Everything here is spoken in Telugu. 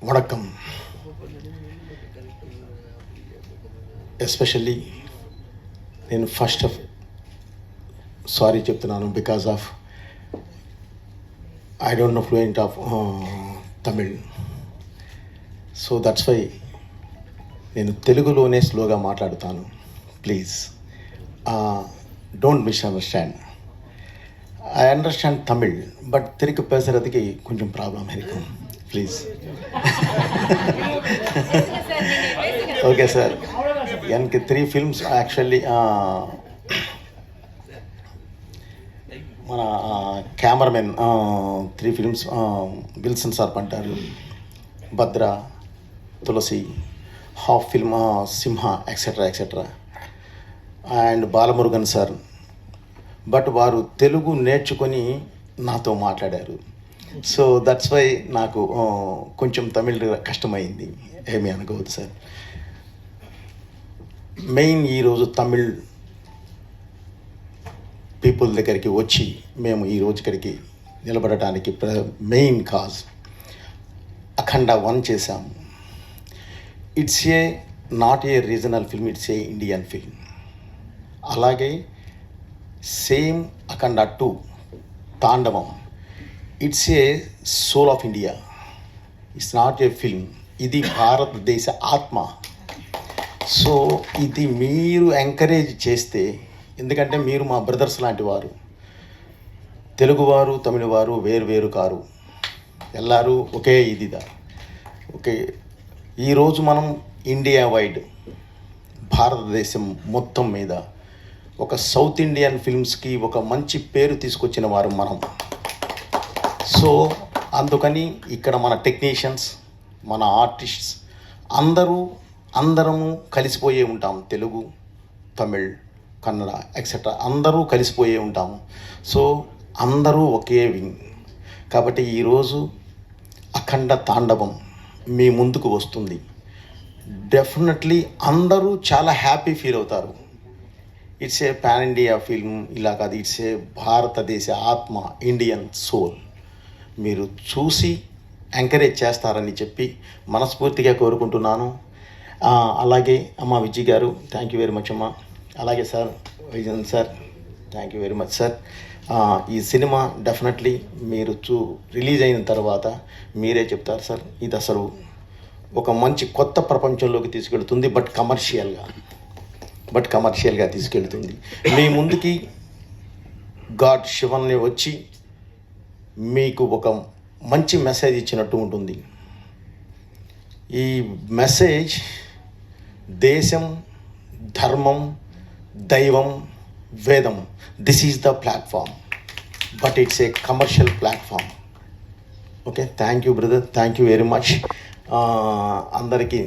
వణకం. ఎస్పెషల్లీ నేను ఫస్ట్ సారీ చెప్తున్నాను because of I don't know fluent of Tamil. So that's why నేను తెలుగులోనే స్లోగా మాట్లాడుతాను. Please don't misunderstand. I understand Tamil, but திருக்க பேசுகிறதுக்கு கொஞ்சம் ப்ராப்ளம் இருக்கும். ப்ளீஸ். Okay sir. எனக்கு 3 ఫిల్మ్స్ యాక్చువల్లీ మన కెమెరామెన్ 3 ఫిల్మ్స్ విల్సన్ సార్ పంటారు, Bhadra, Tulasi, half film Simha etcetera etcetera, and Balamurugan sir. But వారు తెలుగు నేర్చుకొని నాతో మాట్లాడారు. సో దట్స్ వై నాకు కొంచెం తమిళ్ కష్టమైంది. ఏమీ అనుకోవద్దు సార్. మెయిన్ ఈరోజు తమిళ్ పీపుల్ దగ్గరికి వచ్చి మేము ఈరోజు ఇక్కడికి నిలబడటానికి మెయిన్ కాజ్ అఖండ 1 చేశాము. It's a not a regional film, it's a Indian film. అలాగే same Akhanda 2 Thandavam, it's a soul of India. It's not a film, ఇది భారతదేశ ఆత్మ. సో ఇది మీరు ఎంకరేజ్ చేస్తే, ఎందుకంటే మీరు మా బ్రదర్స్ లాంటి వారు. తెలుగువారు తమిళవారు వేరు వేరు కారు, ఎల్లారు ఒకే ఇదిదా. ఓకే, ఈరోజు మనం ఇండియా వైడ్ భారతదేశం మొత్తం మీద ఒక సౌత్ ఇండియన్ ఫిల్మ్స్కి ఒక మంచి పేరు తీసుకొచ్చిన వారు మనం. సో అందుకని ఇక్కడ మన టెక్నీషియన్స్, మన ఆర్టిస్ట్స్ అందరము కలిసిపోయే ఉంటాం. తెలుగు, తమిళ్, కన్నడ ఎక్సెట్రా అందరూ కలిసిపోయే ఉంటాము. సో అందరూ ఒకే వింగ్. కాబట్టి ఈరోజు అఖండ తాండవం మీ ముందుకు వస్తుంది. డెఫినెట్లీ అందరూ చాలా హ్యాపీ ఫీల్ అవుతారు. It's a pan India film, ఇలా కాదు, ఇట్స్ ఏ భారతదేశ ఆత్మ, ఇండియన్ సోల్. మీరు చూసి ఎంకరేజ్ చేస్తారని చెప్పి మనస్ఫూర్తిగా కోరుకుంటున్నాను. అలాగే అమ్మ విజయ్ గారు, థ్యాంక్ యూ వెరీ మచ్ అమ్మ. అలాగే sir Vijayan sir, thank you very much sir. ఈ సినిమా డెఫినెట్లీ మీరు రిలీజ్ అయిన తర్వాత మీరే చెప్తారు సార్, ఇది అసలు ఒక మంచి కొత్త ప్రపంచంలోకి తీసుకెళ్తుంది. బట్ కమర్షియల్గా తీసుకెళ్తుంది. మీ ముందుకి గాడ్ శివన్ని వచ్చి మీకు ఒక మంచి మెసేజ్ ఇచ్చినట్టు ఉంటుంది. ఈ మెసేజ్ దేశం, ధర్మం, దైవం, వేదం, this is the platform, but it's a commercial platform. Okay, thank you brother, thank you very much. అందరికీ